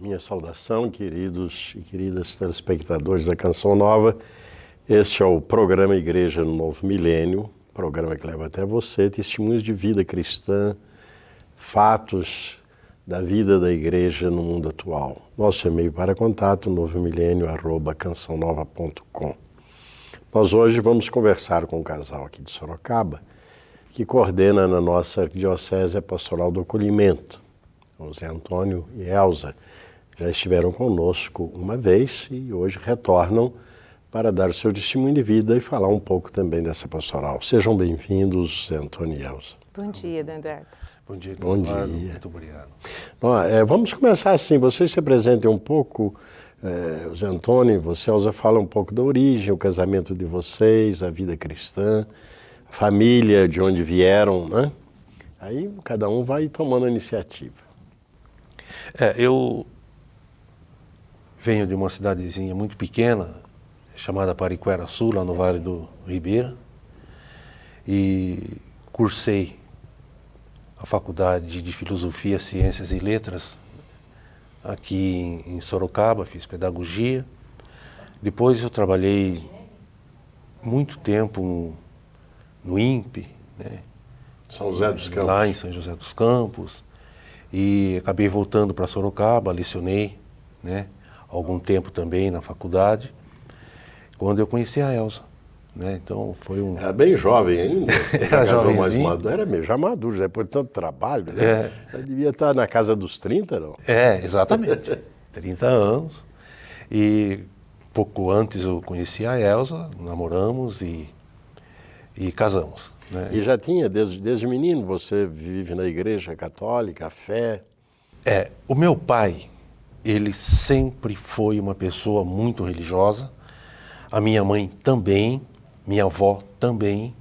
Minha saudação, queridos e queridas telespectadores da Canção Nova. Este é o programa Igreja no Novo Milênio, programa que leva até você testemunhos de vida cristã, fatos da vida da igreja no mundo atual. Nosso e-mail para contato, novomilênio@cançãonova.com. Nós hoje vamos conversar com um casal aqui de Sorocaba, que coordena na nossa Arquidiocese a Pastoral do Acolhimento. O Zé Antônio e Elza já estiveram conosco uma vez e hoje retornam para dar o seu testemunho de vida e falar um pouco também dessa pastoral. Sejam bem-vindos, Zé Antônio e Elza. Bom dia, Dandardo. Bom dia, Bom dia. Muito obrigado. Vamos começar assim, vocês se apresentem um pouco, o Zé Antônio e você, Elza, fala um pouco da origem, o casamento de vocês, a vida cristã, a família, de onde vieram, né? Aí cada um vai tomando a iniciativa. Eu venho de uma cidadezinha muito pequena, chamada Pariquera-Sul, lá no Vale do Ribeira, e cursei a Faculdade de Filosofia, Ciências e Letras aqui em Sorocaba, fiz pedagogia. Depois eu trabalhei muito tempo no INPE, né? São José dos Campos. Lá em São José dos Campos, e acabei voltando para Sorocaba, lecionei, né, algum tempo também na faculdade, quando eu conheci a Elza, né? Então foi um... Era bem jovem ainda. Era jovenzinho. Era meio já maduro, já depois de tanto trabalho, né? Já devia estar na casa dos 30, não? Exatamente. 30 anos. E pouco antes eu conheci a Elza, namoramos e casamos, né? E já tinha, desde menino, você vive na igreja católica, a fé? O meu pai, ele sempre foi uma pessoa muito religiosa. A minha mãe também, minha avó também,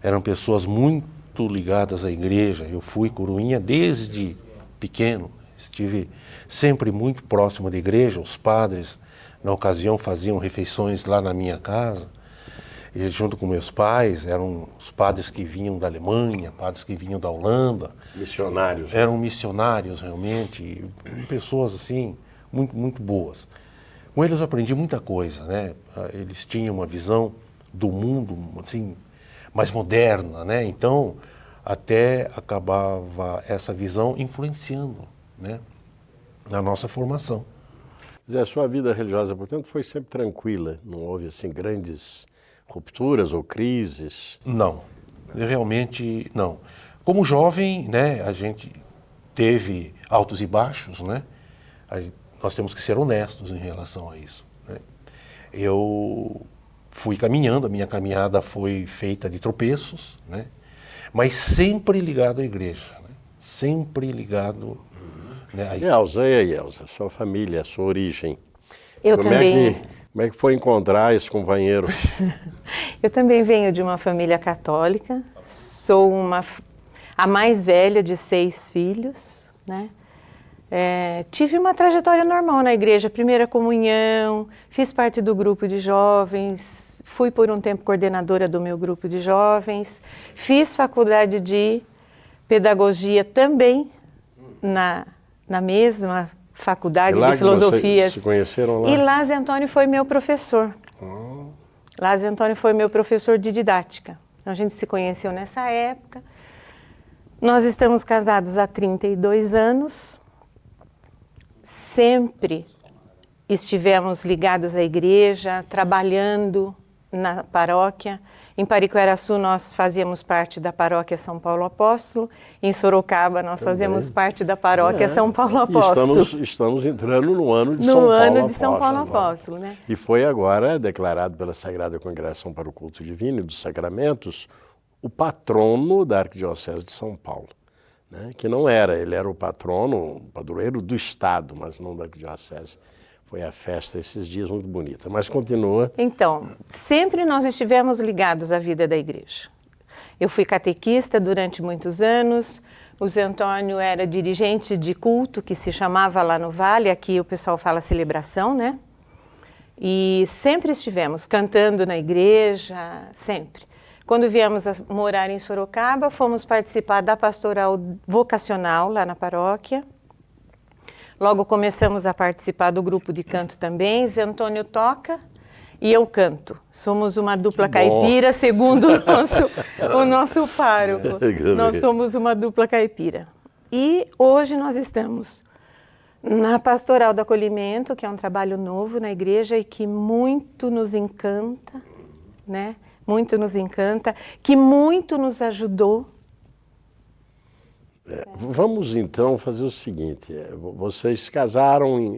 eram pessoas muito ligadas à igreja. Eu fui coroinha desde pequeno, estive sempre muito próximo da igreja. Os padres, na ocasião, faziam refeições lá na minha casa. E junto com meus pais, eram os padres que vinham da Alemanha, padres que vinham da Holanda. Missionários. Eram missionários, realmente, pessoas assim, muito, muito boas. Com eles eu aprendi muita coisa, né? Eles tinham uma visão do mundo, assim, mais moderna, né? Então, até acabava essa visão influenciando, né, na nossa formação. Zé, a sua vida religiosa, portanto, foi sempre tranquila? Não houve, assim, grandes rupturas ou crises? Não, realmente não. Como jovem, né, a gente teve altos e baixos, né? Nós temos que ser honestos em relação a isso, né? Eu fui caminhando, a minha caminhada foi feita de tropeços, né? Mas sempre ligado à igreja, né? Sempre ligado, né, à igreja. Elza, sua família, a sua origem. Eu também. Como é que foi encontrar esse companheiro? Eu também venho de uma família católica, sou a mais velha de 6 filhos, né? Tive uma trajetória normal na igreja, primeira comunhão, fiz parte do grupo de jovens, fui por um tempo coordenadora do meu grupo de jovens, fiz faculdade de pedagogia também na mesma faculdade de filosofia. Se conheceram lá? E lá Zé Antônio foi meu professor. Lá Zé Antônio foi meu professor de didática. Então, a gente se conheceu nessa época. Nós estamos casados há 32 anos. Sempre estivemos ligados à igreja, trabalhando na paróquia. Em Pariquera-Sul nós fazíamos parte da paróquia São Paulo Apóstolo. Em Sorocaba nós fazemos parte da paróquia São Paulo Apóstolo. Estamos entrando no ano de São Paulo Apóstolo, né? E foi agora declarado pela Sagrada Congregação para o Culto Divino e dos Sacramentos o patrono da Arquidiocese de São Paulo, né? Que não era, ele era o patrono, o padroeiro do Estado, mas não da Arquidiocese. Foi a festa esses dias muito bonita, mas continua. Então, sempre nós estivemos ligados à vida da igreja. Eu fui catequista durante muitos anos, o Zé Antônio era dirigente de culto, que se chamava lá no Vale, aqui o pessoal fala celebração, né? E sempre estivemos cantando na igreja, sempre. Quando viemos a morar em Sorocaba, fomos participar da pastoral vocacional lá na paróquia. Logo começamos a participar do grupo de canto também. Zé Antônio toca e eu canto. Somos uma dupla caipira, segundo o nosso pároco. Nós somos uma dupla caipira. E hoje nós estamos na Pastoral do Acolhimento, que é um trabalho novo na igreja e que muito nos encanta, né? Muito nos encanta, que muito nos ajudou. Vamos então fazer o seguinte, vocês casaram em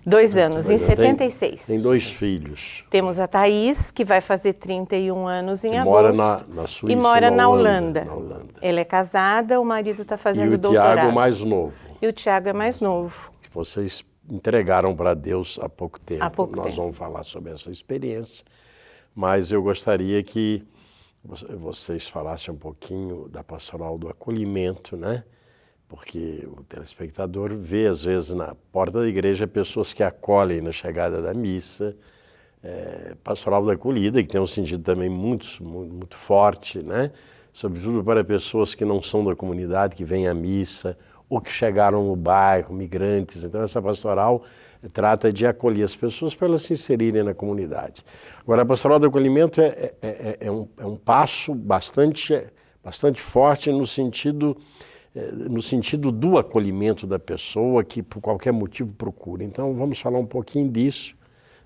2 anos, em 76. Tem 2 filhos. Temos a Thaís, que vai fazer 31 anos em agosto. Mora na Suíça e mora na Holanda. Ela é casada, o marido está fazendo e o doutorado. Tiago mais novo. E o Tiago é mais novo. Que vocês entregaram para Deus há pouco tempo. Nós vamos falar sobre essa experiência, mas eu gostaria que vocês falassem um pouquinho da pastoral do acolhimento, né? Porque o telespectador vê, às vezes, na porta da igreja, pessoas que acolhem na chegada da missa. Pastoral da acolhida, que tem um sentido também muito forte, né? Sobretudo para pessoas que não são da comunidade, que vêm à missa, ou que chegaram no bairro, migrantes. Então, essa pastoral trata de acolher as pessoas para elas se inserirem na comunidade. Agora, a pastoral do acolhimento é um passo bastante forte no sentido do acolhimento da pessoa que por qualquer motivo procura. Então, vamos falar um pouquinho disso,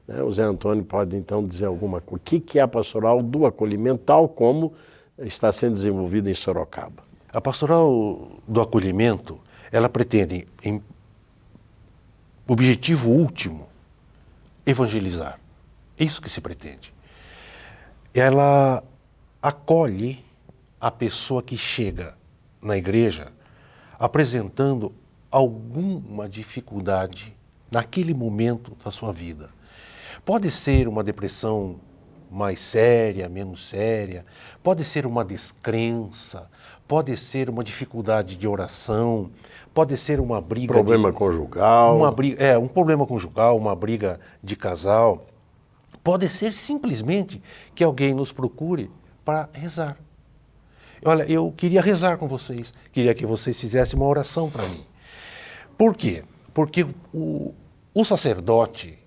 né? O Zé Antônio pode, então, dizer alguma coisa. O que é a pastoral do acolhimento, tal como está sendo desenvolvida em Sorocaba? A pastoral do acolhimento, ela pretende, em objetivo último, evangelizar. É isso que se pretende. Ela acolhe a pessoa que chega na igreja apresentando alguma dificuldade naquele momento da sua vida. Pode ser uma depressão mais séria, menos séria, pode ser uma descrença, pode ser uma dificuldade de oração, pode ser uma briga... Problema conjugal. Um problema conjugal, uma briga de casal. Pode ser simplesmente que alguém nos procure para rezar. Olha, eu queria rezar com vocês, queria que vocês fizessem uma oração para mim. Por quê? Porque o sacerdote,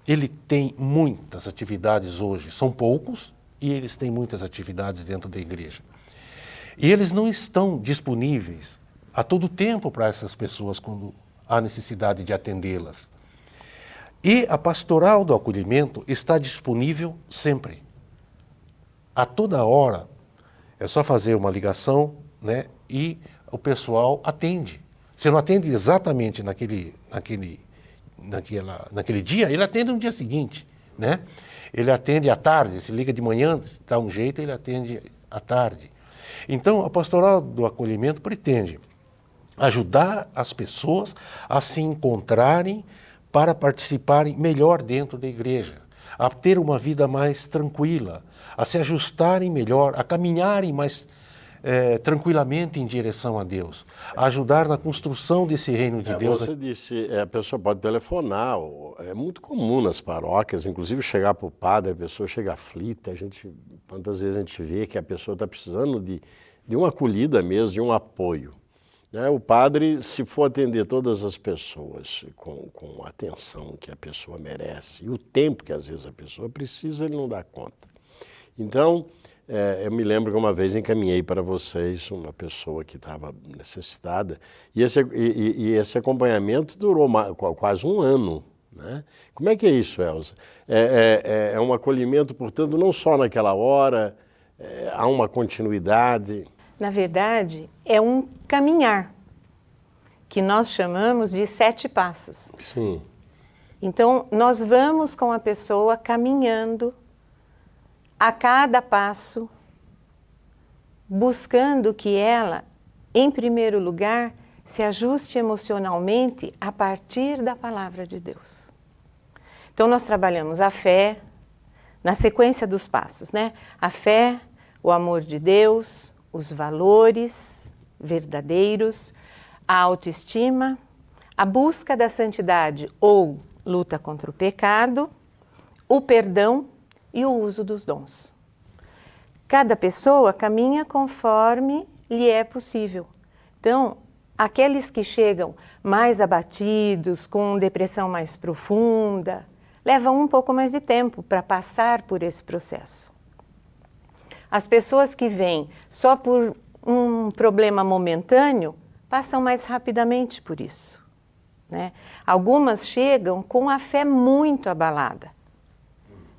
ele tem muitas atividades hoje, são poucos, e eles têm muitas atividades dentro da igreja. E eles não estão disponíveis a todo tempo para essas pessoas quando há necessidade de atendê-las. E a pastoral do acolhimento está disponível sempre. A toda hora, é só fazer uma ligação, né, e o pessoal atende. Se não atende exatamente naquele dia, ele atende no dia seguinte, né? Ele atende à tarde, se liga de manhã, se dá um jeito, ele atende à tarde. Então, a pastoral do acolhimento pretende ajudar as pessoas a se encontrarem para participarem melhor dentro da igreja, a ter uma vida mais tranquila, a se ajustarem melhor, a caminharem mais tranquilamente em direção a Deus, a ajudar na construção desse reino de Deus. Você disse, a pessoa pode telefonar, é muito comum nas paróquias, inclusive chegar para o padre, a pessoa chega aflita, quantas vezes a gente vê que a pessoa está precisando de uma acolhida mesmo, de um apoio. Né? O padre, se for atender todas as pessoas com a atenção que a pessoa merece e o tempo que às vezes a pessoa precisa, ele não dá conta. Então, eu me lembro que uma vez encaminhei para vocês uma pessoa que estava necessitada e esse acompanhamento durou quase 1 ano. Né? Como é que é isso, Elza? É um acolhimento, portanto, não só naquela hora, há uma continuidade. Na verdade, é um caminhar, que nós chamamos de 7 passos. Sim. Então, nós vamos com a pessoa caminhando a cada passo, buscando que ela, em primeiro lugar, se ajuste emocionalmente a partir da palavra de Deus. Então, nós trabalhamos a fé, na sequência dos passos, né? A fé, o amor de Deus, os valores verdadeiros, a autoestima, a busca da santidade ou luta contra o pecado, o perdão e o uso dos dons. Cada pessoa caminha conforme lhe é possível. Então, aqueles que chegam mais abatidos, com depressão mais profunda, levam um pouco mais de tempo para passar por esse processo. As pessoas que vêm só por um problema momentâneo, passam mais rapidamente por isso, né? Algumas chegam com a fé muito abalada.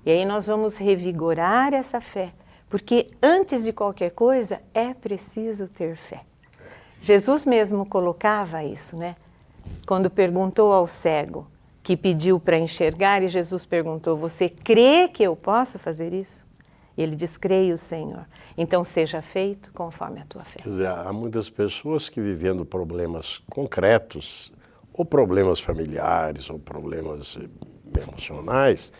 E aí nós vamos revigorar essa fé, porque antes de qualquer coisa é preciso ter fé. Jesus mesmo colocava isso, né? Quando perguntou ao cego, que pediu para enxergar, e Jesus perguntou, você crê que eu posso fazer isso? E ele diz, creio, Senhor. Então seja feito conforme a tua fé. Quer dizer, há muitas pessoas que vivendo problemas concretos, ou problemas familiares, ou problemas emocionais,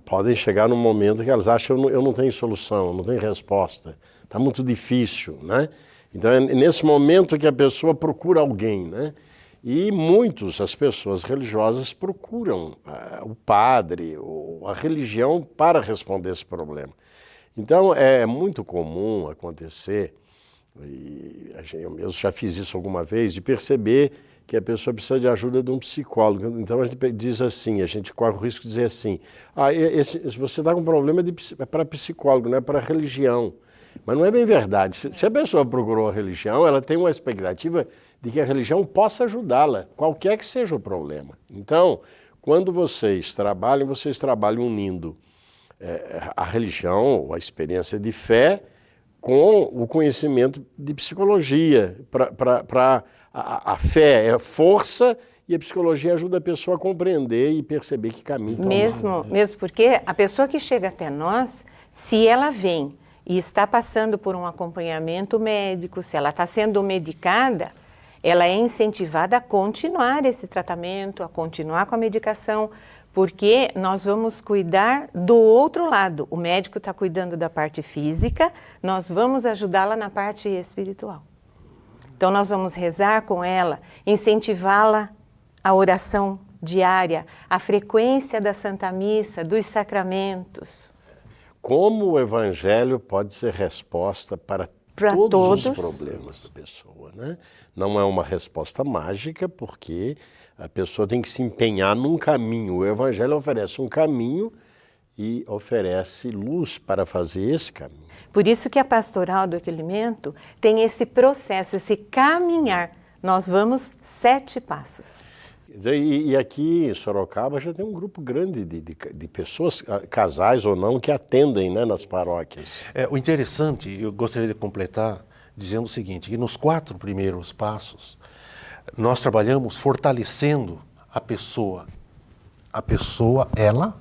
podem chegar num momento que elas acham, eu não tenho solução, eu não tenho resposta, está muito difícil, né? Então é nesse momento que a pessoa procura alguém, né? E as pessoas religiosas procuram o padre ou a religião para responder esse problema. Então é muito comum acontecer, e eu mesmo já fiz isso alguma vez, de perceber que a pessoa precisa de ajuda de um psicólogo. Então a gente diz assim, a gente corre o risco de dizer assim, você está com problema para psicólogo, não é para religião. Mas não é bem verdade. Se a pessoa procurou a religião, ela tem uma expectativa de que a religião possa ajudá-la, qualquer que seja o problema. Então, quando vocês trabalham unindo a religião, ou a experiência de fé, com o conhecimento de psicologia. A fé é força e a psicologia ajuda a pessoa a compreender e perceber que caminho tomar. Mesmo porque a pessoa que chega até nós, se ela vem e está passando por um acompanhamento médico, se ela está sendo medicada, ela é incentivada a continuar esse tratamento, a continuar com a medicação, porque nós vamos cuidar do outro lado. O médico está cuidando da parte física, nós vamos ajudá-la na parte espiritual. Então nós vamos rezar com ela, incentivá-la à oração diária, à frequência da Santa Missa, dos sacramentos. Como o Evangelho pode ser resposta para todos os problemas da pessoa, né? Não é uma resposta mágica, porque a pessoa tem que se empenhar num caminho. O Evangelho oferece um caminho e oferece luz para fazer esse caminho. Por isso que a Pastoral do Acolhimento tem esse processo, esse caminhar. Nós vamos 7 passos. E aqui em Sorocaba já tem um grupo grande de pessoas, casais ou não, que atendem, né, nas paróquias. O interessante, eu gostaria de completar dizendo o seguinte, que nos 4 primeiros passos, nós trabalhamos fortalecendo a pessoa, ela,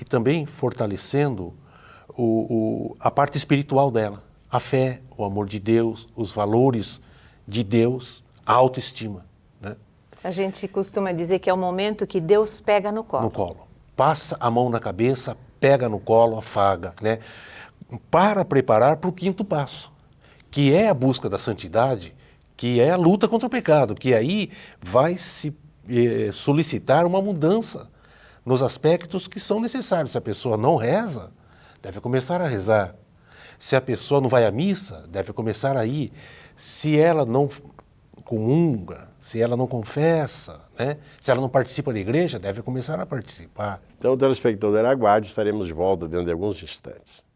e também fortalecendo a parte espiritual dela, a fé, o amor de Deus, os valores de Deus, a autoestima, né? A gente costuma dizer que é o momento que Deus pega no colo. No colo. Passa a mão na cabeça, pega no colo, afaga, né? Para preparar para o 5º passo, que é a busca da santidade, que é a luta contra o pecado, que aí vai se solicitar uma mudança nos aspectos que são necessários. Se a pessoa não reza, deve começar a rezar. Se a pessoa não vai à missa, deve começar a ir. Se ela não comunga, se ela não confessa, né? Se ela não participa da igreja, deve começar a participar. Então, telespectador, aguarde, estaremos de volta dentro de alguns instantes.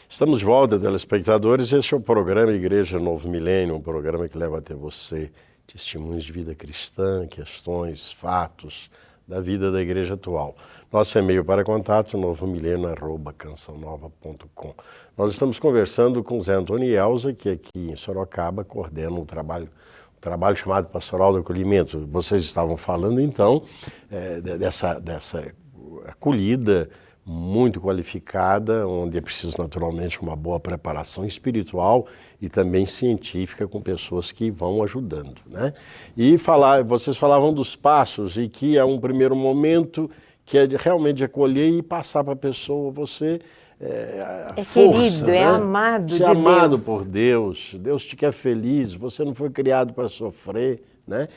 Estamos de volta, telespectadores. Este é o programa Igreja Novo Milênio, um programa que leva até você testemunhos de vida cristã, questões, fatos da vida da igreja atual. Nosso e-mail para contato, novomilênio@cançãonova.com. Nós estamos conversando com Zé Antônio e Elza, que aqui em Sorocaba coordena um trabalho chamado Pastoral do Acolhimento. Vocês estavam falando, então, dessa acolhida muito qualificada, onde é preciso naturalmente uma boa preparação espiritual e também científica com pessoas que vão ajudando, né? E vocês falavam dos passos e que há um primeiro momento que é realmente acolher e passar para a pessoa, você É força, querido, né? é amado Você de é amado Deus. por Deus, Deus te quer feliz, você não foi criado para sofrer, né?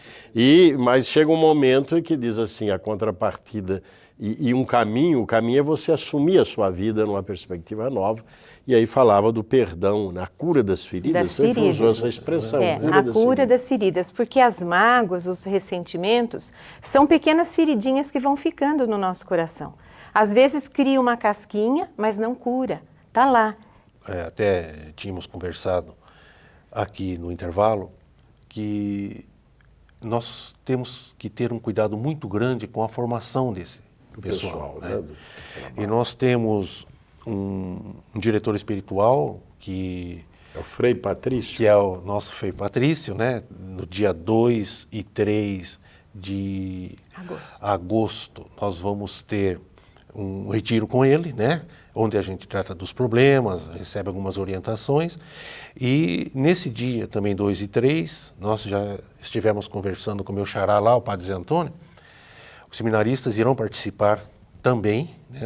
Mas chega um momento em que diz assim, a contrapartida e um caminho, o caminho é você assumir a sua vida numa perspectiva nova, e aí falava do perdão, na cura das feridas, Das sempre usou feridas. essa expressão, A cura das feridas, porque as mágoas, os ressentimentos, são pequenas feridinhas que vão ficando no nosso coração. Às vezes cria uma casquinha, mas não cura, tá lá. Até tínhamos conversado aqui no intervalo que nós temos que ter um cuidado muito grande com a formação desse pessoal, né? E nós temos um diretor espiritual que é o Frei Patrício. Que é o nosso Frei Patrício, né? No dia 2 e 3 de agosto, nós vamos ter um retiro com ele, né? Onde a gente trata dos problemas, recebe algumas orientações. E nesse dia, também 2 e 3, nós já estivemos conversando com o meu xará lá, o Padre Zé Antônio. Os seminaristas irão participar também, né,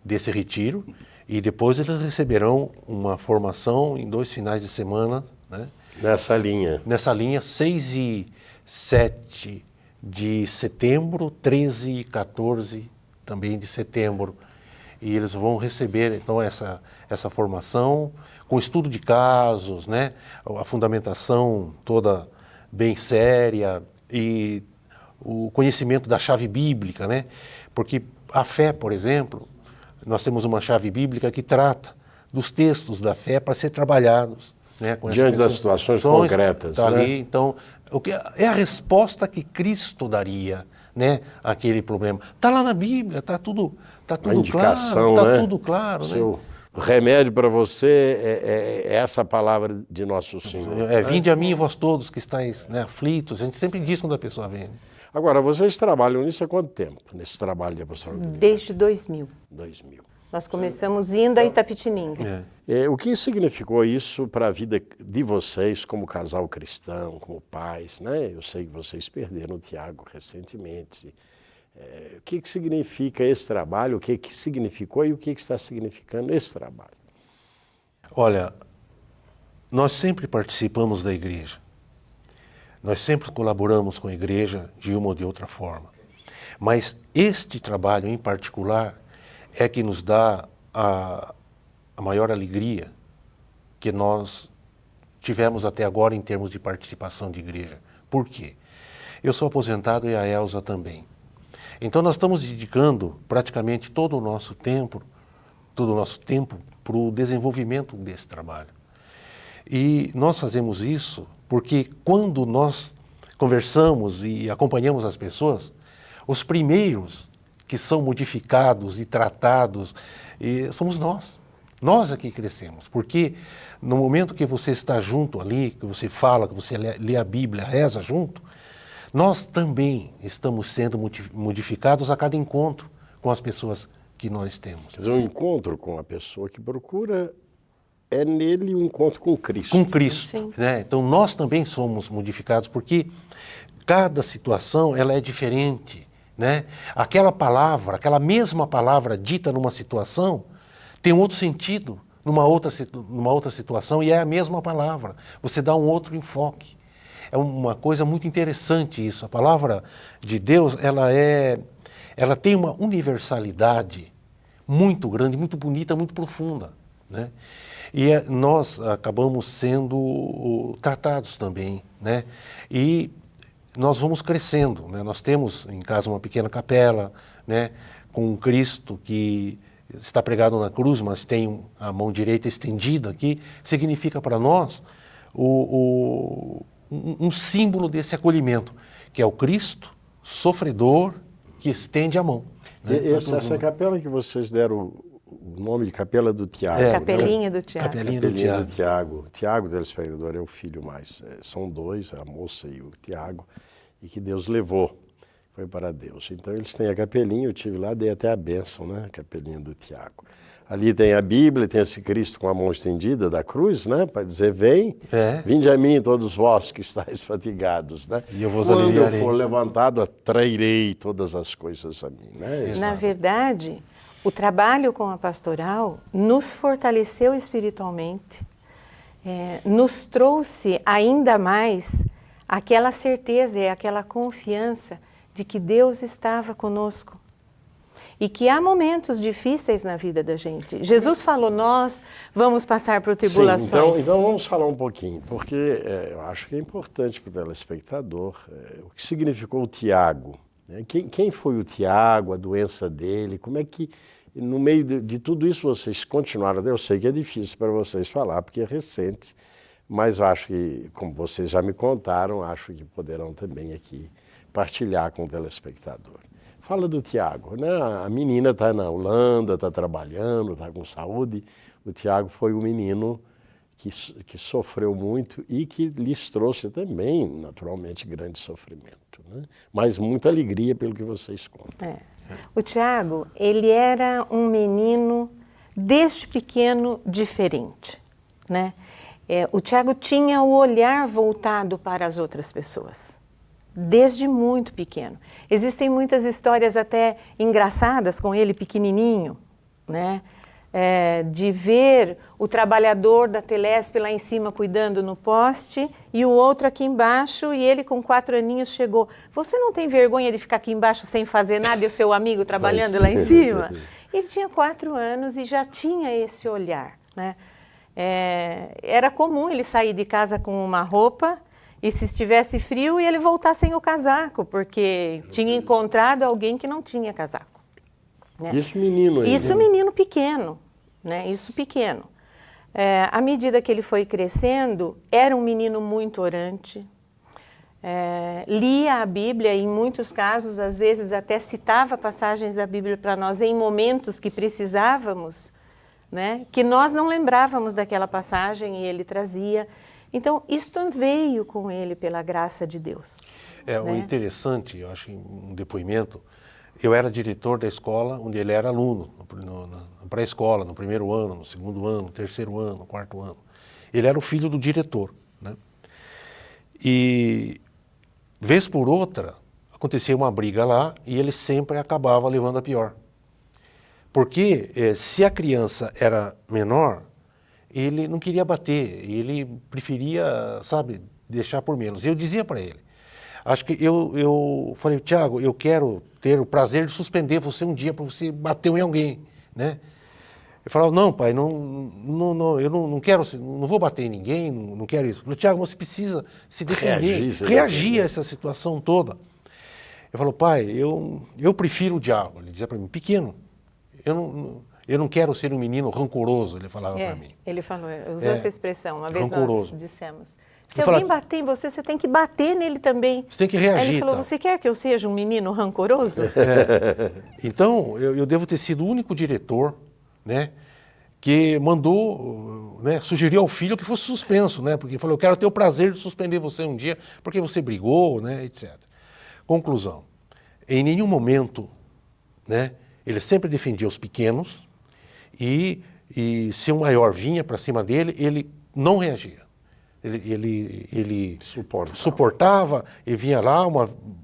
desse retiro. E depois eles receberão uma formação em 2 finais de semana, né? Nessa linha. Nessa linha, 6 e 7 de setembro, 13 e 14 também de setembro. E eles vão receber, então, essa formação com estudo de casos, né? A fundamentação toda bem séria e o conhecimento da chave bíblica, né? Porque a fé, por exemplo, nós temos uma chave bíblica que trata dos textos da fé para ser trabalhados, né? Diante das situações concretas. Tá, né? ali, então, o que é a resposta que Cristo daria, né, àquele problema. Está lá na Bíblia, está tudo a indicação, claro, está né? tudo claro. O remédio para você é essa palavra de Nosso Senhor. Vinde a mim, vós todos que estáis, né, aflitos. A gente sempre diz quando a pessoa vem. Agora, vocês trabalham nisso há quanto tempo, nesse trabalho de apostolado? Desde 2000. 2000. Nós começamos indo a Itapetininga. O que significou isso para a vida de vocês como casal cristão, como pais, né? Eu sei que vocês perderam o Tiago recentemente. O que significa esse trabalho, o que significou e o que está significando esse trabalho? Olha, nós sempre participamos da igreja. Nós sempre colaboramos com a igreja de uma ou de outra forma. Mas este trabalho em particular é que nos dá a maior alegria que nós tivemos até agora em termos de participação de igreja. Por quê? Eu sou aposentado e a Elza também. Então nós estamos dedicando praticamente todo o nosso tempo para o desenvolvimento desse trabalho. E nós fazemos isso porque quando nós conversamos e acompanhamos as pessoas, os primeiros que são modificados e tratados somos nós. Nós aqui crescemos, porque no momento que você está junto ali, que você fala, que você lê a Bíblia, reza junto, nós também estamos sendo modificados a cada encontro com as pessoas que nós temos. Quer dizer, um encontro com a pessoa que procura é nele um encontro com Cristo. Com Cristo, né? Então nós também somos modificados porque cada situação ela é diferente, né? Aquela mesma palavra dita numa situação tem um outro sentido numa outra situação e é a mesma palavra. Você dá um outro enfoque. É uma coisa muito interessante isso. A palavra de Deus, ela tem uma universalidade muito grande, muito bonita, muito profunda, né? E nós acabamos sendo tratados também, né? E nós vamos crescendo, né? Nós temos em casa uma pequena capela, né? Com um Cristo que está pregado na cruz, mas tem a mão direita estendida aqui, significa para nós um símbolo desse acolhimento, que é o Cristo sofredor que estende a mão. Né? Essa capela que vocês deram o nome de Capela do Tiago. Capelinha do Tiago. Capelinha do Tiago. Tiago, telespectador, é o filho mais. São dois, a moça e o Tiago, e que Deus levou. foi para Deus. Então eles têm a capelinha, eu tive lá, dei até a bênção, né? A capelinha do Tiago. Ali tem a Bíblia, tem esse Cristo com a mão estendida da cruz, né? Para dizer, vinde a mim todos vós que estáis fatigados, né? E eu vos Quando eu aliviarei. for levantado, atrairei todas as coisas a mim, né? Na verdade, o trabalho com a pastoral nos fortaleceu espiritualmente, nos trouxe ainda mais aquela certeza e aquela confiança de que Deus estava conosco. E que há momentos difíceis na vida da gente. Jesus falou, nós vamos passar por tribulações. Sim, então vamos falar um pouquinho, porque eu acho que é importante para o telespectador o que significou o Tiago. Né? Quem foi o Tiago, a doença dele, como é que, no meio de tudo isso, vocês continuaram, eu sei que é difícil para vocês falar, porque é recente, mas eu acho que, como vocês já me contaram, acho que poderão também aqui partilhar com o telespectador. Fala do Tiago, né? A menina está na Holanda, está trabalhando, está com saúde. O Tiago foi um menino que sofreu muito e que lhes trouxe também, naturalmente, grande sofrimento, né? Mas muita alegria pelo que vocês contam. O Tiago, ele era um menino, desde pequeno, diferente, né? O Tiago tinha o olhar voltado para as outras pessoas. Desde muito pequeno. Existem muitas histórias até engraçadas com ele pequenininho, né? De ver o trabalhador da Telesp lá em cima cuidando no poste e o outro aqui embaixo e ele com 4 aninhos chegou. Você não tem vergonha de ficar aqui embaixo sem fazer nada e o seu amigo trabalhando lá em cima? Ele tinha 4 anos e já tinha esse olhar, né? Era comum ele sair de casa com uma roupa e se estivesse frio, ele voltar sem o casaco, porque tinha encontrado alguém que não tinha casaco. Né? Isso menino ainda. Isso menino pequeno, né? Isso pequeno. À medida que ele foi crescendo, era um menino muito orante, lia a Bíblia, em muitos casos, às vezes até citava passagens da Bíblia para nós em momentos que precisávamos, né? Que nós não lembrávamos daquela passagem e ele trazia. Então, isto veio com ele pela graça de Deus. O interessante, eu acho, um depoimento, eu era diretor da escola onde ele era aluno, na pré-escola, no primeiro ano, no segundo ano, no terceiro ano, no quarto ano. Ele era o filho do diretor, né? E, vez por outra, acontecia uma briga lá e ele sempre acabava levando a pior. Porque se a criança era menor, ele não queria bater, ele preferia, sabe, deixar por menos. E eu dizia para ele, acho que eu falei, Tiago, eu quero ter o prazer de suspender você um dia para você bater em alguém, né? Ele falava, não, pai, eu não quero, não vou bater em ninguém, não quero isso. Eu falei, Tiago, você precisa se defender, reagir a essa situação toda. Ele falou, pai, eu prefiro o diálogo. Ele dizia para mim, pequeno, eu não quero ser um menino rancoroso, ele falava para mim. Ele falou, usou essa expressão, uma vez rancoroso. Nós dissemos. Se alguém bater em você, você tem que bater nele também. Você tem que reagir. Aí ele falou, você quer que eu seja um menino rancoroso? Então, eu devo ter sido o único diretor, né, que mandou, né, sugeriu ao filho que fosse suspenso, né, porque falou, eu quero ter o prazer de suspender você um dia, porque você brigou, né, etc. Conclusão, em nenhum momento, né, ele sempre defendia os pequenos, e se o maior vinha para cima dele, ele não reagia. Ele suportava, e vinha lá,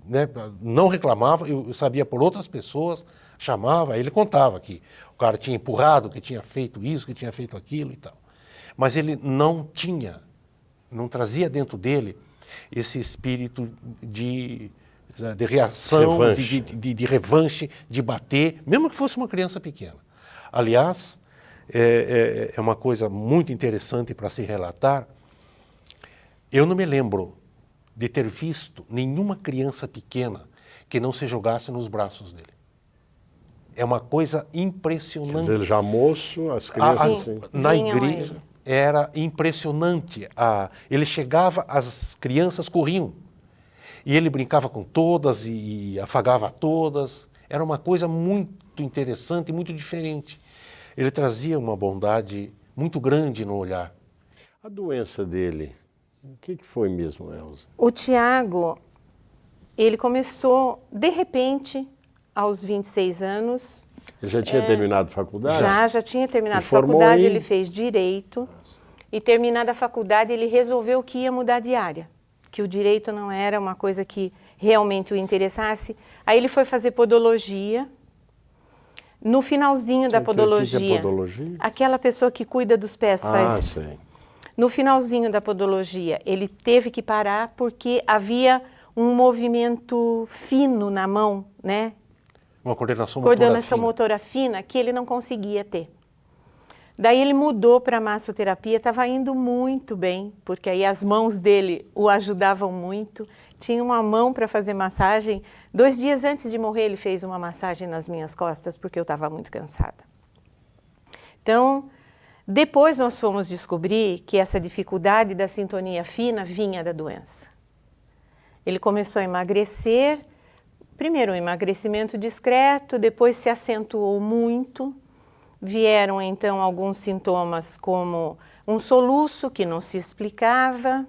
né, não reclamava, eu sabia por outras pessoas, chamava, ele contava que o cara tinha empurrado, que tinha feito isso, que tinha feito aquilo e tal. Mas ele não trazia dentro dele esse espírito de reação, de revanche, de bater, mesmo que fosse uma criança pequena. Aliás, é uma coisa muito interessante para se relatar. Eu não me lembro de ter visto nenhuma criança pequena que não se jogasse nos braços dele. É uma coisa impressionante. Quer dizer, ele já moço, as crianças... Na igreja era impressionante. Ele chegava, as crianças corriam. E ele brincava com todas e afagava todas. Era uma coisa muito interessante e muito diferente. Ele trazia uma bondade muito grande no olhar. A doença dele, o que foi mesmo, Elza? O Tiago, ele começou, de repente, aos 26 anos... Ele já tinha terminado a faculdade? Já tinha terminado a formou faculdade, em- ele fez Direito. E terminada a faculdade, ele resolveu que ia mudar de área, que o direito não era uma coisa que realmente o interessasse. Aí ele foi fazer podologia. No finalzinho da Que é podologia, podologia? aquela pessoa que cuida dos pés faz... Sei. No finalzinho da podologia, ele teve que parar porque havia um movimento fino na mão, né? Uma coordenação motora Coordenação fina. motora fina que ele não conseguia ter. Daí ele mudou para a massoterapia, estava indo muito bem, porque aí as mãos dele o ajudavam muito. Tinha uma mão para fazer massagem. 2 dias antes de morrer, ele fez uma massagem nas minhas costas, porque eu estava muito cansada. Então, depois nós fomos descobrir que essa dificuldade da sintonia fina vinha da doença. Ele começou a emagrecer, primeiro um emagrecimento discreto, depois se acentuou muito. Vieram então alguns sintomas como um soluço que não se explicava,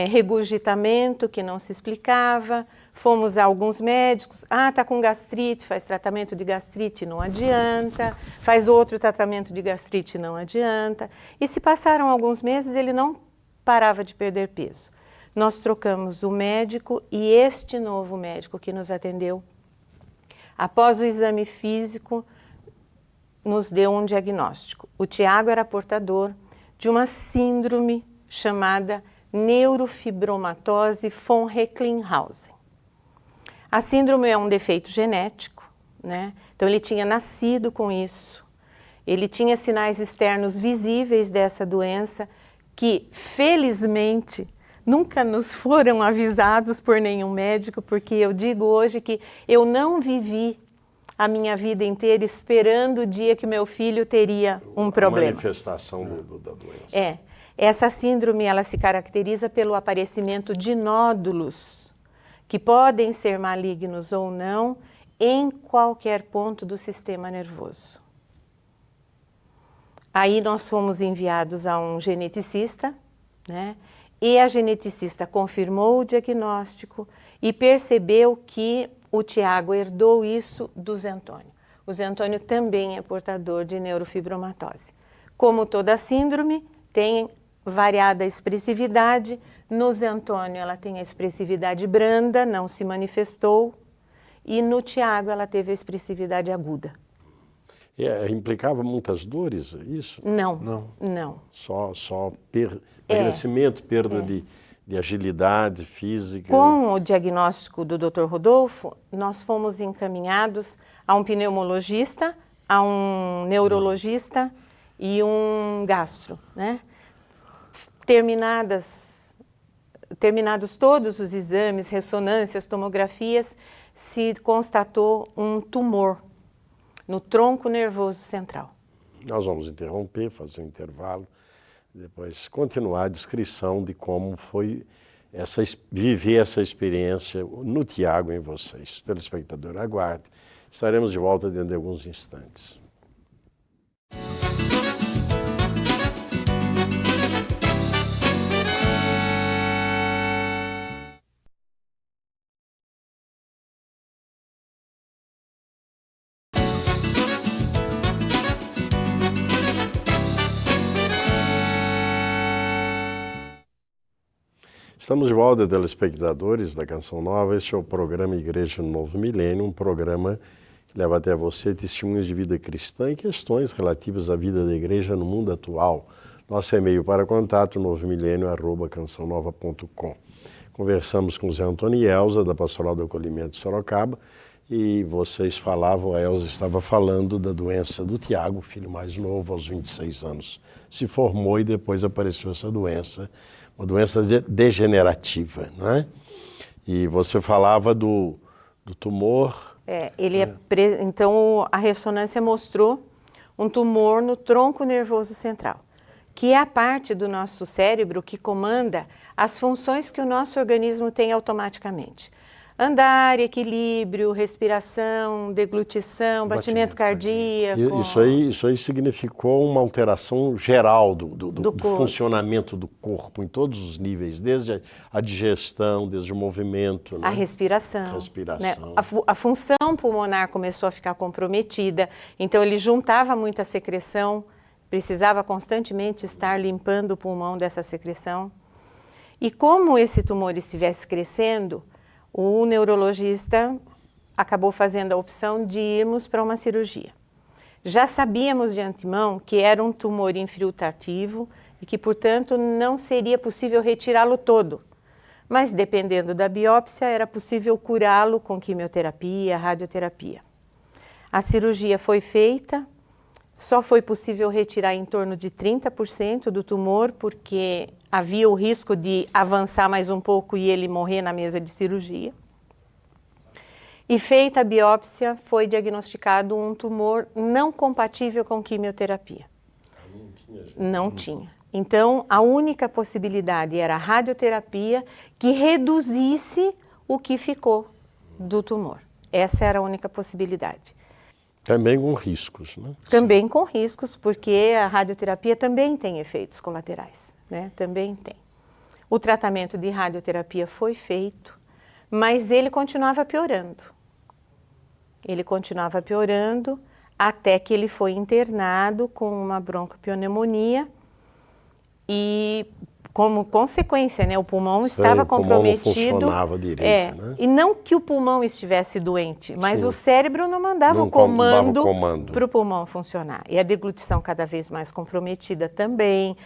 regurgitamento que não se explicava. Fomos a alguns médicos, está com gastrite, faz tratamento de gastrite, não adianta, faz outro tratamento de gastrite, não adianta. E se passaram alguns meses, ele não parava de perder peso. Nós trocamos o médico e este novo médico que nos atendeu, após o exame físico, nos deu um diagnóstico. O Tiago era portador de uma síndrome chamada neurofibromatose von Recklinghausen. A síndrome é um defeito genético, né? Então ele tinha nascido com isso. Ele tinha sinais externos visíveis dessa doença que, felizmente, nunca nos foram avisados por nenhum médico, porque eu digo hoje que eu não vivi a minha vida inteira esperando o dia que meu filho teria um problema. A manifestação da doença. Essa síndrome ela se caracteriza pelo aparecimento de nódulos que podem ser malignos ou não em qualquer ponto do sistema nervoso. Aí nós fomos enviados a um geneticista, né? E a geneticista confirmou o diagnóstico e percebeu que o Tiago herdou isso do Zé Antônio. O Zé Antônio também é portador de neurofibromatose. Como toda síndrome, tem variada expressividade. No Zé Antônio, ela tem a expressividade branda, não se manifestou. E no Tiago, ela teve a expressividade aguda. Implicava muitas dores, isso? Não. Só emagrecimento, perda de agilidade física. Com o diagnóstico do Dr. Rodolfo, nós fomos encaminhados a um pneumologista, a um neurologista e um gastro, né? Terminados todos os exames, ressonâncias, tomografias, se constatou um tumor no tronco nervoso central. Nós vamos interromper, fazer um intervalo, depois continuar a descrição de como foi viver essa experiência no Tiago em vocês. Telespectador, aguarde. Estaremos de volta dentro de alguns instantes. Estamos de volta, telespectadores da Canção Nova. Este é o programa Igreja no Novo Milênio, um programa que leva até você testemunhos de vida cristã e questões relativas à vida da igreja no mundo atual. Nosso e-mail para contato, novomilênio@cançãonova.com. Conversamos com Zé Antônio e Elza, da Pastoral do Acolhimento de Sorocaba, e vocês falavam, a Elza estava falando da doença do Tiago, filho mais novo, aos 26 anos. Se formou e depois apareceu essa doença, uma doença degenerativa, não é? E você falava do tumor. Então, a ressonância mostrou um tumor no tronco nervoso central, que é a parte do nosso cérebro que comanda as funções que o nosso organismo tem automaticamente. Andar, equilíbrio, respiração, deglutição, batimento cardíaco. Isso aí significou uma alteração geral do corpo. funcionamento do corpo, em todos os níveis, desde a digestão, desde o movimento. Né? A respiração. Respiração. Né? A função pulmonar começou a ficar comprometida, então ele juntava muita secreção, precisava constantemente estar limpando o pulmão dessa secreção. E como esse tumor estivesse crescendo, o neurologista acabou fazendo a opção de irmos para uma cirurgia. Já sabíamos de antemão que era um tumor infiltrativo e que, portanto, não seria possível retirá-lo todo. Mas, dependendo da biópsia, era possível curá-lo com quimioterapia, radioterapia. A cirurgia foi feita, só foi possível retirar em torno de 30% do tumor, porque havia o risco de avançar mais um pouco e ele morrer na mesa de cirurgia. E feita a biópsia, foi diagnosticado um tumor não compatível com quimioterapia. Não tinha. Então, a única possibilidade era a radioterapia que reduzisse o que ficou do tumor. Essa era a única possibilidade. Também com riscos, né? Também com riscos, porque a radioterapia também tem efeitos colaterais, né? Também tem. O tratamento de radioterapia foi feito, mas ele continuava piorando. Ele continuava piorando até que ele foi internado com uma broncopneumonia e, como consequência, né, o pulmão estava comprometido. O pulmão não funcionava direito, né? E não que o pulmão estivesse doente, mas Sim. o cérebro não mandava o comando para o pulmão funcionar. E a deglutição cada vez mais comprometida também.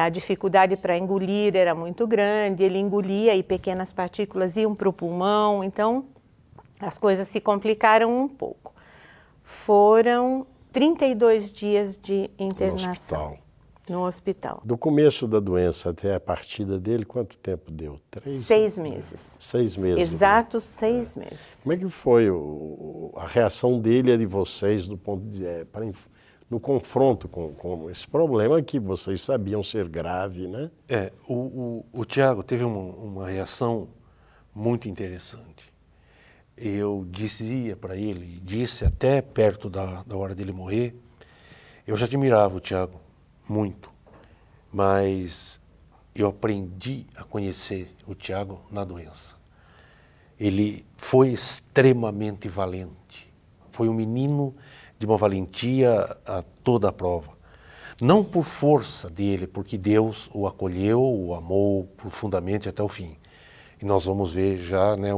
A dificuldade para engolir era muito grande, ele engolia e pequenas partículas iam para o pulmão, então as coisas se complicaram um pouco. Foram 32 dias de internação no hospital. Do começo da doença até a partida dele, quanto tempo deu? 6 meses. 6 meses. Exatos 6 meses. Como é que foi a reação dele e a de vocês no confronto com esse problema que vocês sabiam ser grave, né? O Tiago teve uma reação muito interessante. Eu dizia para ele, disse até perto da hora dele morrer, eu já admirava o Tiago muito, mas eu aprendi a conhecer o Tiago na doença. Ele foi extremamente valente, foi um menino de uma valentia a toda a prova. Não por força dele, porque Deus o acolheu, o amou profundamente até o fim. E nós vamos ver já, né,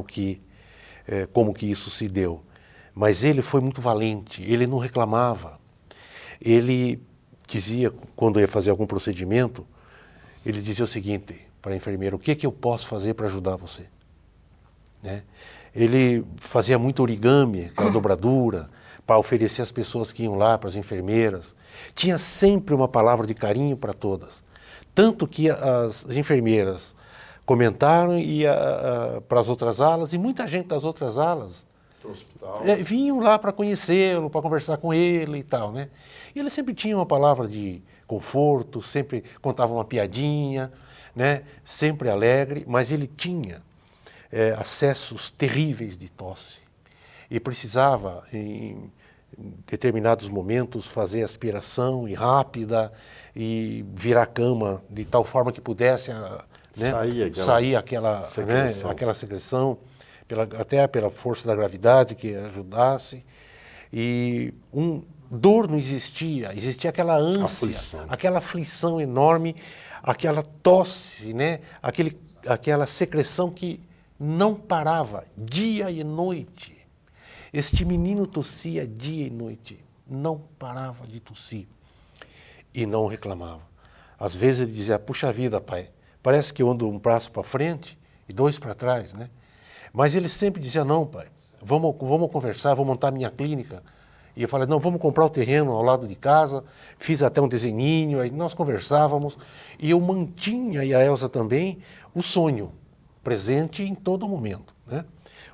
como que isso se deu. Mas ele foi muito valente, ele não reclamava. Ele dizia, quando ia fazer algum procedimento, ele dizia o seguinte para a enfermeira: o que eu posso fazer para ajudar você? Né? Ele fazia muito origami, aquela dobradura, para oferecer às pessoas que iam lá, para as enfermeiras. Tinha sempre uma palavra de carinho para todas. Tanto que as enfermeiras comentaram e para as outras alas, e muita gente das outras alas vinham lá para conhecê-lo, para conversar com ele e tal, né? E ele sempre tinha uma palavra de conforto, sempre contava uma piadinha, né? Sempre alegre, mas ele tinha acessos terríveis de tosse e precisava, em determinados momentos, fazer aspiração e rápida e virar a cama de tal forma que pudesse sair aquela secreção, até pela força da gravidade que ajudasse. E dor não existia, existia aquela ânsia, aquela aflição enorme, aquela tosse, né? Aquela secreção que não parava dia e noite. Este menino tossia dia e noite, não parava de tossir e não reclamava. Às vezes ele dizia: puxa vida, pai, parece que eu ando um braço para frente e 2 para trás, né? Mas ele sempre dizia: não, pai, vamos conversar, vou montar minha clínica. E eu falei: não, vamos comprar o terreno ao lado de casa. Fiz até um desenhinho, aí nós conversávamos. E eu mantinha, e a Elza também, o sonho presente em todo momento, né?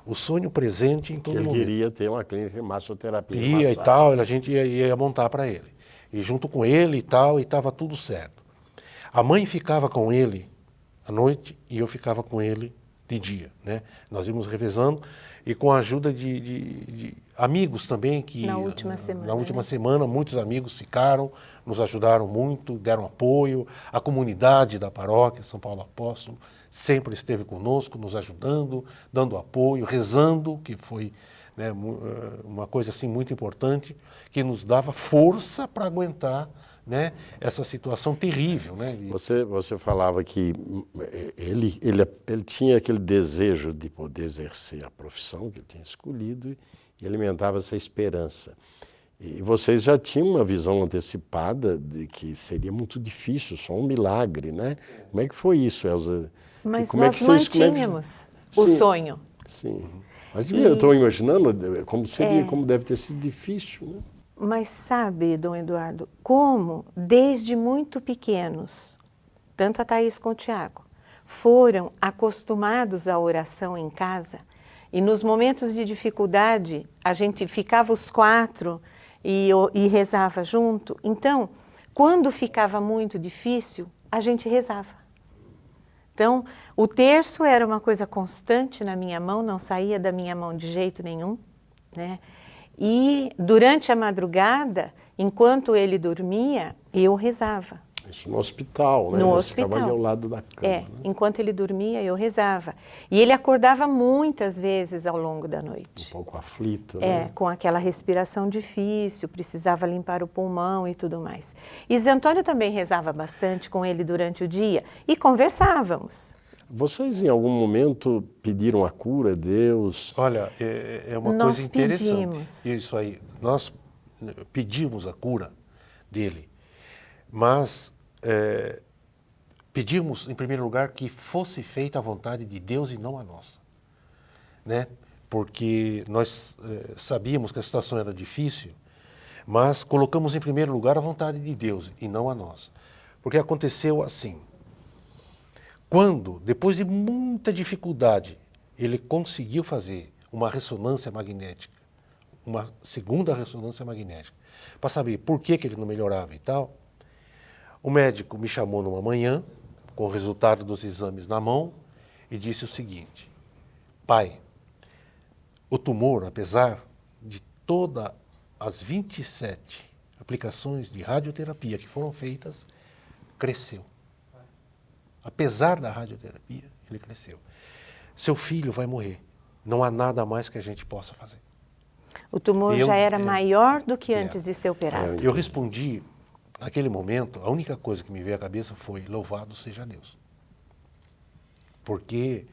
O sonho presente em todo momento. Ele queria ter uma clínica de massoterapia. E tal, a gente ia montar para ele. E junto com ele e tal, e estava tudo certo. A mãe ficava com ele à noite e eu ficava com ele de dia, né? Nós íamos revezando e com a ajuda de amigos também que Na última semana, semana muitos amigos ficaram, nos ajudaram muito, deram apoio. A comunidade da paróquia São Paulo Apóstolo sempre esteve conosco, nos ajudando, dando apoio, rezando, que foi, né, uma coisa assim muito importante, que nos dava força para aguentar, né, essa situação terrível, né? Você falava que ele tinha aquele desejo de poder exercer a profissão que ele tinha escolhido e alimentava essa esperança. E vocês já tinham uma visão antecipada de que seria muito difícil, só um milagre, né? Como é que foi isso, Elza? Mas como nós mantínhamos o Sim, sonho. Sim. Mas eu estou imaginando como seria, como deve ter sido difícil, né? Mas sabe, Dom Eduardo, como desde muito pequenos, tanto a Thaís quanto o Tiago, foram acostumados à oração em casa e nos momentos de dificuldade a gente ficava os 4 e rezava junto. Então, quando ficava muito difícil, a gente rezava. Então, o terço era uma coisa constante na minha mão, não saía da minha mão de jeito nenhum, né? E durante a madrugada, enquanto ele dormia, eu rezava. Isso no hospital, né? No Você hospital. ficava ali ao lado da cama. Né? Enquanto ele dormia, eu rezava. E ele acordava muitas vezes ao longo da noite. Um pouco aflito, né? Com aquela respiração difícil, precisava limpar o pulmão e tudo mais. E Zé Antônio também rezava bastante com ele durante o dia e conversávamos. Vocês, em algum momento, pediram a cura a Deus? Olha, é uma Nós coisa interessante. pedimos. Isso aí. Nós pedimos a cura dele, mas pedimos, em primeiro lugar, que fosse feita a vontade de Deus e não a nossa, né? Porque nós sabíamos que a situação era difícil, mas colocamos em primeiro lugar a vontade de Deus e não a nossa. Porque aconteceu assim. Quando, depois de muita dificuldade, ele conseguiu fazer uma ressonância magnética, uma segunda ressonância magnética, para saber por que ele não melhorava e tal, o médico me chamou numa manhã, com o resultado dos exames na mão, e disse o seguinte: pai, o tumor, apesar de todas as 27 aplicações de radioterapia que foram feitas, cresceu. Apesar da radioterapia, ele cresceu. Seu filho vai morrer. Não há nada mais que a gente possa fazer. O tumor já era maior do que antes de ser operado. Eu respondi, naquele momento, a única coisa que me veio à cabeça foi: louvado seja Deus. Porque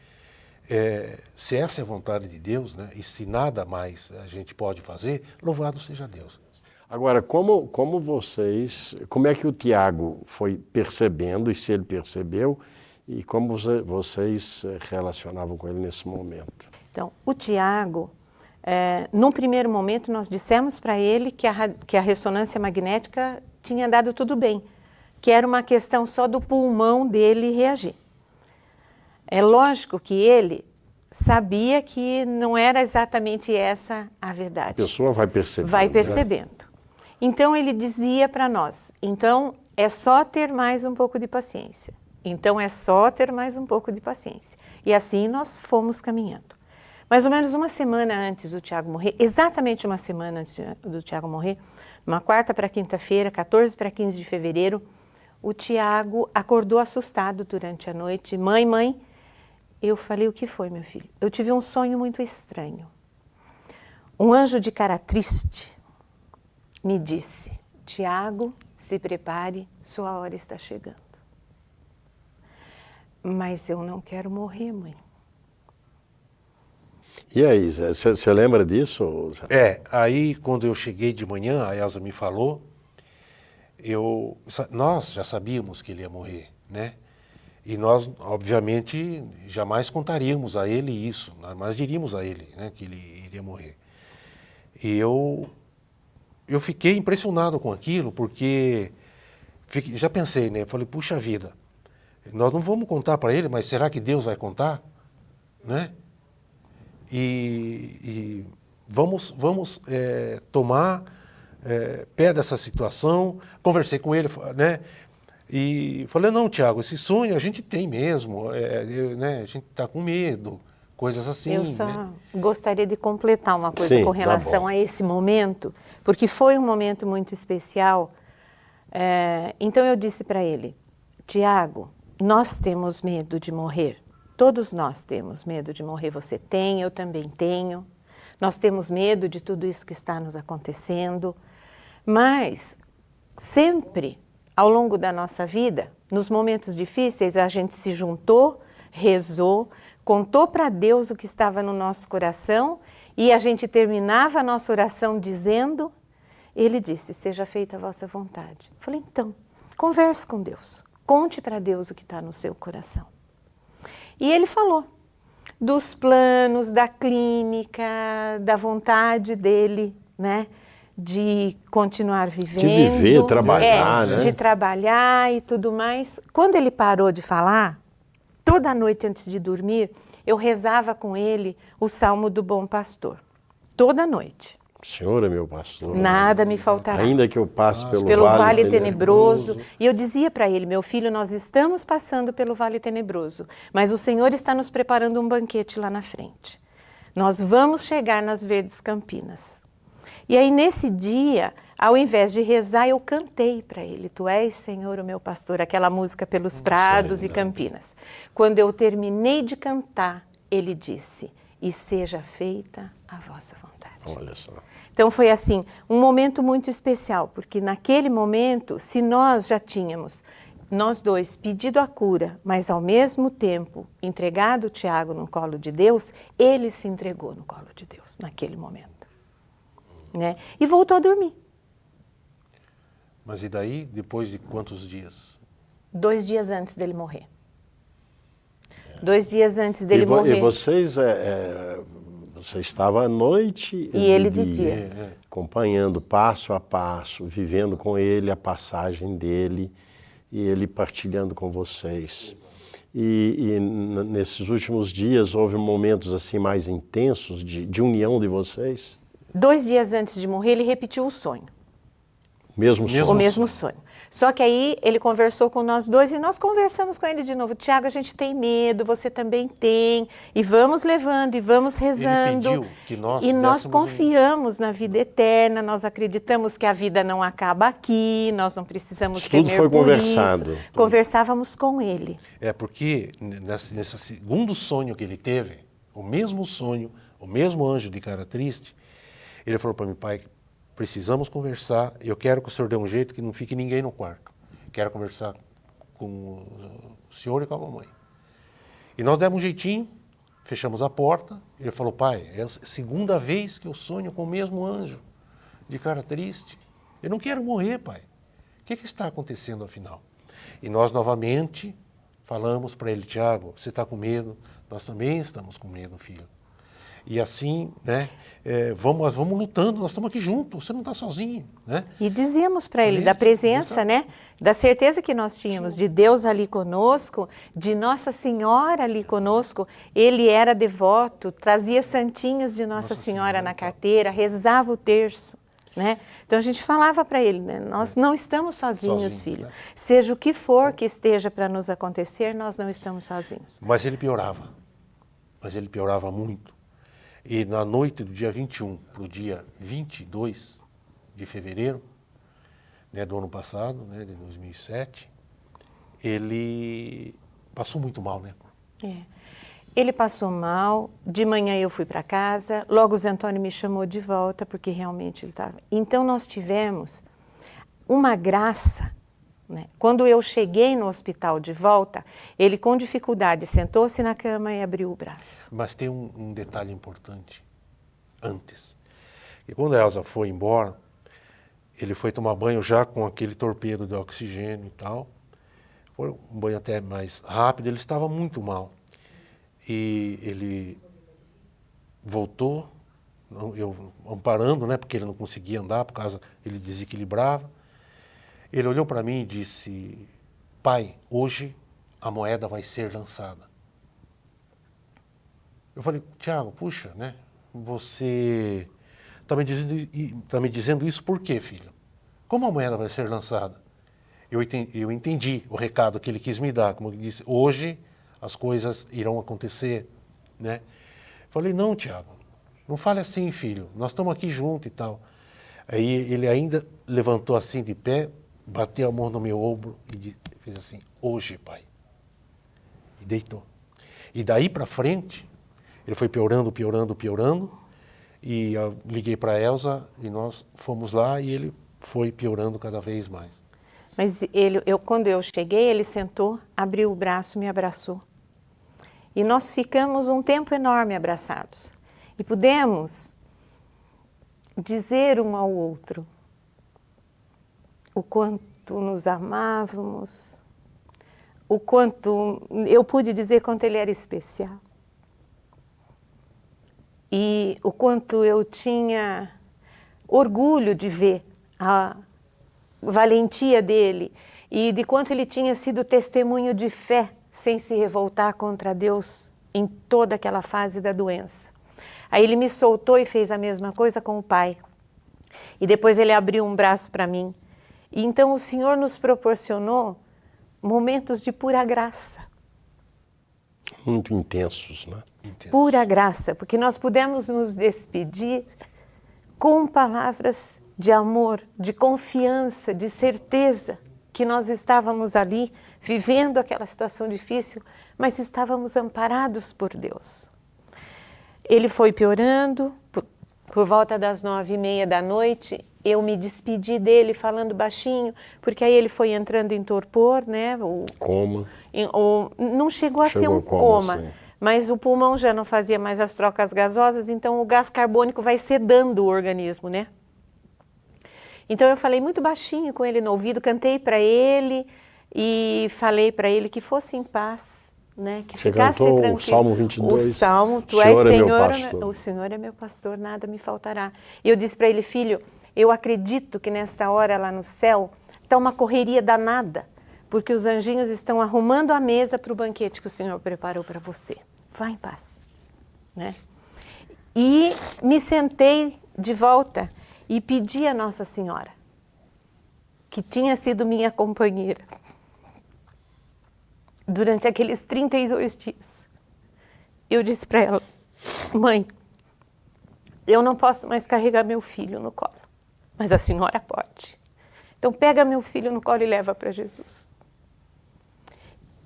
se essa é a vontade de Deus, né, e se nada mais a gente pode fazer, louvado seja Deus. Agora, como é que o Tiago foi percebendo, e se ele percebeu, e como vocês relacionavam com ele nesse momento? Então, o Tiago, num primeiro momento, nós dissemos para ele que a ressonância magnética tinha dado tudo bem, que era uma questão só do pulmão dele reagir. É lógico que ele sabia que não era exatamente essa a verdade. A pessoa vai percebendo. Vai percebendo. Né? Então, ele dizia para nós, então é só ter mais um pouco de paciência. Então, é só ter mais um pouco de paciência. E assim nós fomos caminhando. Mais ou menos uma semana antes do Tiago morrer, exatamente uma semana antes do Tiago morrer, numa quarta para quinta-feira, 14 para 15 de fevereiro, o Tiago acordou assustado durante a noite. Mãe, eu falei: o que foi, meu filho? Eu tive um sonho muito estranho. Um anjo de cara triste me disse: Tiago, se prepare, sua hora está chegando. Mas eu não quero morrer, mãe. E aí, Zé, você lembra disso? Zé? Aí quando eu cheguei de manhã, a Elza me falou, nós já sabíamos que ele ia morrer, né? E nós, obviamente, jamais contaríamos a ele isso, mas diríamos a ele, né, que ele iria morrer. E eu fiquei impressionado com aquilo, porque já pensei, né? Falei: puxa vida, nós não vamos contar para ele, mas será que Deus vai contar? Né? E vamos tomar pé dessa situação. Conversei com ele, né? E falei, não, Tiago, esse sonho a gente tem mesmo, né, a gente está com medo, coisas assim. Eu só né? gostaria de completar uma coisa Sim, com tá relação bom. a esse momento, porque foi um momento muito especial. Então eu disse para ele, Tiago, nós temos medo de morrer. Todos nós temos medo de morrer. Você tem, eu também tenho. Nós temos medo de tudo isso que está nos acontecendo. Mas sempre, ao longo da nossa vida, nos momentos difíceis, a gente se juntou, rezou, contou para Deus o que estava no nosso coração e a gente terminava a nossa oração dizendo, ele disse, seja feita a vossa vontade. Eu falei, então, converse com Deus, conte para Deus o que está no seu coração. E ele falou dos planos, da clínica, da vontade dele, né? De continuar vivendo. De viver, trabalhar, né? De trabalhar e tudo mais. Quando ele parou de falar, toda noite antes de dormir, eu rezava com ele o Salmo do Bom Pastor. Toda noite. O Senhor é meu pastor. Nada me faltará. Ainda que eu passe Pelo vale tenebroso. E eu dizia para ele, meu filho, nós estamos passando pelo vale tenebroso, mas o Senhor está nos preparando um banquete lá na frente. Nós vamos chegar nas verdes campinas. E aí, nesse dia, ao invés de rezar, eu cantei para ele, Tu és, Senhor, o meu pastor, aquela música pelos prados e campinas. Quando eu terminei de cantar, ele disse, e seja feita a vossa vontade. Olha só. Então foi assim, um momento muito especial, porque naquele momento, se nós já tínhamos, nós dois, pedido a cura, mas ao mesmo tempo entregado o Tiago no colo de Deus, ele se entregou no colo de Deus naquele momento. Né? E voltou a dormir. Mas e daí, depois de quantos dias? 2 dias antes dele morrer. 2 dias antes dele morrer. E vocês, você estava à noite e ele de dia. Acompanhando passo a passo, vivendo com ele a passagem dele e ele partilhando com vocês. E nesses últimos dias houve momentos assim mais intensos de união de vocês? 2 dias antes de morrer, ele repetiu o sonho. Mesmo sonho? O mesmo sonho. Só que aí ele conversou com nós dois e nós conversamos com ele de novo. Tiago, a gente tem medo, você também tem. E vamos levando e vamos rezando. Ele pediu que nós e nós confiamos na vida eterna, nós acreditamos que a vida não acaba aqui, nós não precisamos Isso tudo temer foi por conversado. isso. Conversávamos com ele. Porque nesse segundo sonho que ele teve, o mesmo sonho, o mesmo anjo de cara triste, ele falou para mim, pai, precisamos conversar, eu quero que o senhor dê um jeito que não fique ninguém no quarto. Quero conversar com o senhor e com a mamãe. E nós demos um jeitinho, fechamos a porta, ele falou, pai, é a segunda vez que eu sonho com o mesmo anjo, de cara triste. Eu não quero morrer, pai. O que está acontecendo afinal? E nós novamente falamos para ele, Tiago, você está com medo? Nós também estamos com medo, filho. E assim, né, nós vamos lutando, nós estamos aqui juntos, você não está sozinho, né? E dizíamos para ele da presença, né, da certeza que nós tínhamos de Deus ali conosco, de Nossa Senhora ali conosco. Ele era devoto, trazia santinhos de Nossa Senhora na carteira, rezava o terço, né? Então a gente falava para ele, né, nós não estamos sozinhos, filho. Né? Seja o que for que esteja para nos acontecer, nós não estamos sozinhos. Mas ele piorava muito. E na noite do dia 21 para o dia 22 de fevereiro, né, do ano passado, né, de 2007, ele passou muito mal, né? Ele passou mal, de manhã eu fui para casa, logo o Zé Antônio me chamou de volta, porque realmente ele estava... Então nós tivemos uma graça, né? Quando eu cheguei no hospital de volta, ele com dificuldade sentou-se na cama e abriu o braço. Mas tem um detalhe importante antes. E quando a Elza foi embora, ele foi tomar banho já com aquele torpedo de oxigênio e tal. Foi um banho até mais rápido, ele estava muito mal. E ele voltou, eu amparando, né, porque ele não conseguia andar, por causa ele desequilibrava. Ele olhou para mim e disse, pai, hoje a moeda vai ser lançada. Eu falei, Tiago, puxa, né? Você está me dizendo isso por quê, filho? Como a moeda vai ser lançada? eu entendi o recado que ele quis me dar, como ele disse, hoje as coisas irão acontecer, né? Falei, não, Tiago, não fale assim, filho, nós estamos aqui juntos e tal. Aí ele ainda levantou assim de pé, bateu a mão no meu ombro e fez assim, hoje, pai. E deitou. E daí para frente, ele foi piorando, piorando, piorando, e eu liguei para a Elza e nós fomos lá e ele foi piorando cada vez mais. Mas quando eu cheguei, ele sentou, abriu o braço, me abraçou. E nós ficamos um tempo enorme abraçados. E pudemos dizer um ao outro o quanto nos amávamos, o quanto eu pude dizer quanto ele era especial. E o quanto eu tinha orgulho de ver a valentia dele e de quanto ele tinha sido testemunho de fé sem se revoltar contra Deus em toda aquela fase da doença. Aí ele me soltou e fez a mesma coisa com o pai. E depois ele abriu um braço para mim. E então o Senhor nos proporcionou momentos de pura graça. Muito intensos, né? Pura graça, porque nós pudemos nos despedir com palavras de amor, de confiança, de certeza que nós estávamos ali vivendo aquela situação difícil, mas estávamos amparados por Deus. Ele foi piorando, por volta das 9h30 da noite, eu me despedi dele falando baixinho, porque aí ele foi entrando em torpor, né? Coma. Não chegou a ser um coma, sim. Mas o pulmão já não fazia mais as trocas gasosas, então o gás carbônico vai sedando o organismo, né? Então eu falei muito baixinho com ele no ouvido, cantei para ele e falei para ele que fosse em paz, né? Que Você ficasse cantou tranquilo. o Salmo 22? O Salmo, tu és Senhor, o Senhor é meu pastor, nada me faltará. E eu disse para ele, filho, eu acredito que nesta hora lá no céu está uma correria danada, porque os anjinhos estão arrumando a mesa para o banquete que o Senhor preparou para você. Vá em paz, né? E me sentei de volta e pedi a Nossa Senhora, que tinha sido minha companheira durante aqueles 32 dias. Eu disse para ela, mãe, eu não posso mais carregar meu filho no colo, mas a senhora pode. Então pega meu filho no colo e leva para Jesus.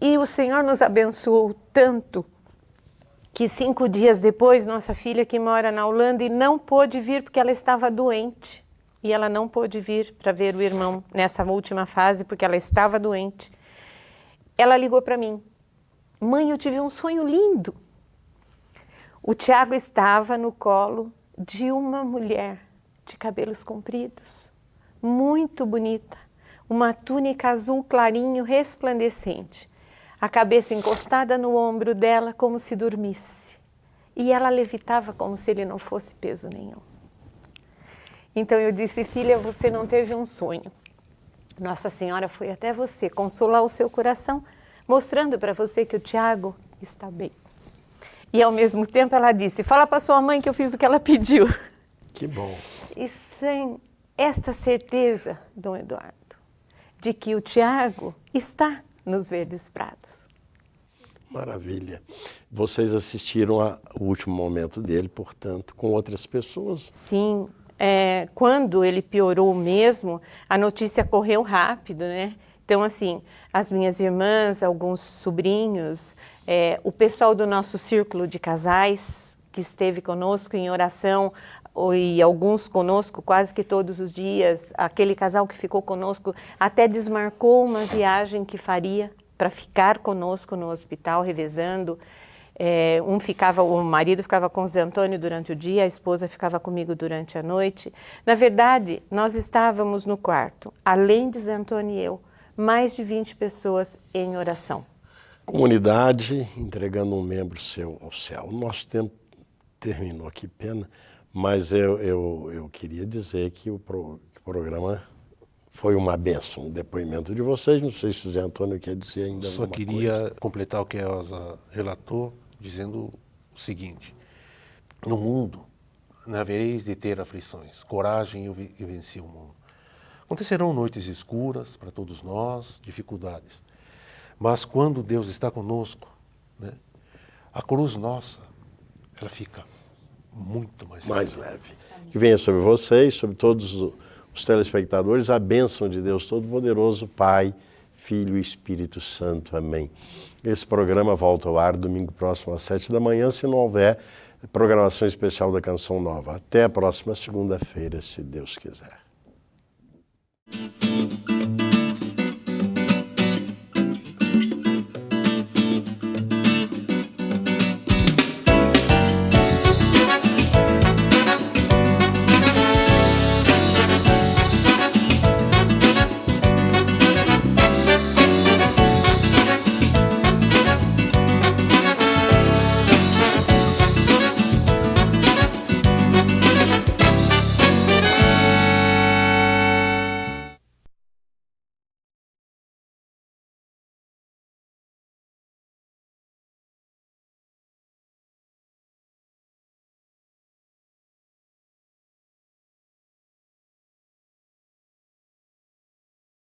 E o Senhor nos abençoou tanto que 5 dias depois, nossa filha que mora na Holanda e não pôde vir porque ela estava doente. E ela não pôde vir para ver o irmão nessa última fase porque ela estava doente. Ela ligou para mim. Mãe, eu tive um sonho lindo. O Tiago estava no colo de uma mulher de cabelos compridos, muito bonita, uma túnica azul clarinho, resplandecente. A cabeça encostada no ombro dela como se dormisse. E ela levitava como se ele não fosse peso nenhum. Então eu disse, filha, você não teve um sonho. Nossa Senhora foi até você consolar o seu coração, mostrando para você que o Tiago está bem. E ao mesmo tempo ela disse, fala para sua mãe que eu fiz o que ela pediu. Que bom. E sem esta certeza, Dom Eduardo, de que o Tiago está nos Verdes Prados. Maravilha. Vocês assistiram ao último momento dele, portanto, com outras pessoas? Sim, quando ele piorou mesmo, a notícia correu rápido, né? Então, assim, as minhas irmãs, alguns sobrinhos, o pessoal do nosso círculo de casais, que esteve conosco em oração, e alguns conosco quase que todos os dias, aquele casal que ficou conosco até desmarcou uma viagem que faria para ficar conosco no hospital, revezando. O marido ficava com o Zé Antônio durante o dia, a esposa ficava comigo durante a noite. Na verdade, nós estávamos no quarto, além de Zé Antônio e eu, mais de 20 pessoas em oração. Comunidade entregando um membro seu ao céu. O nosso tempo terminou aqui, pena, mas eu queria dizer que o programa foi uma bênção, um depoimento de vocês. Não sei se o Zé Antônio quer dizer ainda alguma coisa. Só queria completar o que a Elza relatou, dizendo o seguinte, no mundo, na vez de ter aflições, coragem eu venci o mundo. Acontecerão noites escuras para todos nós, dificuldades. Mas quando Deus está conosco, né, a cruz nossa, ela fica muito mais leve. Que venha sobre vocês, sobre todos os telespectadores, a bênção de Deus Todo-Poderoso, Pai, Filho e Espírito Santo. Amém. Esse programa volta ao ar domingo próximo às 7 da manhã, se não houver programação especial da Canção Nova. Até a próxima segunda-feira, se Deus quiser.